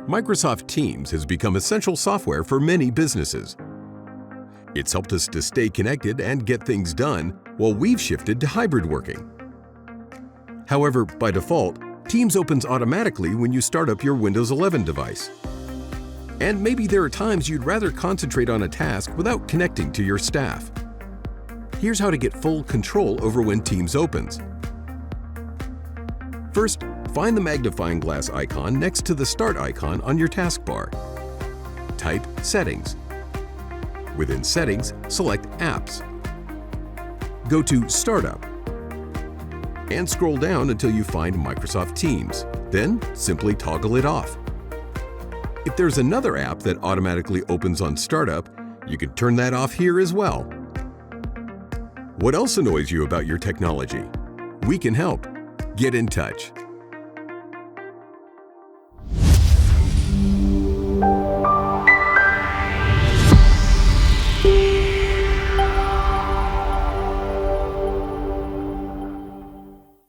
Microsoft Teams has become essential software for many businesses. It's helped us to stay connected and get things done while we've shifted to hybrid working. However, by default, Teams opens automatically when you start up your Windows 11 device. And maybe there are times you'd rather concentrate on a task without connecting to your staff. Here's how to get full control over when Teams opens. First, find the magnifying glass icon next to the Start icon on your taskbar. Type Settings. Within Settings, select Apps. Go to Startup and scroll down until you find Microsoft Teams. Then simply toggle it off. If there's another app that automatically opens on Startup, you can turn that off here as well. What else annoys you about your technology? We can help. Get in touch.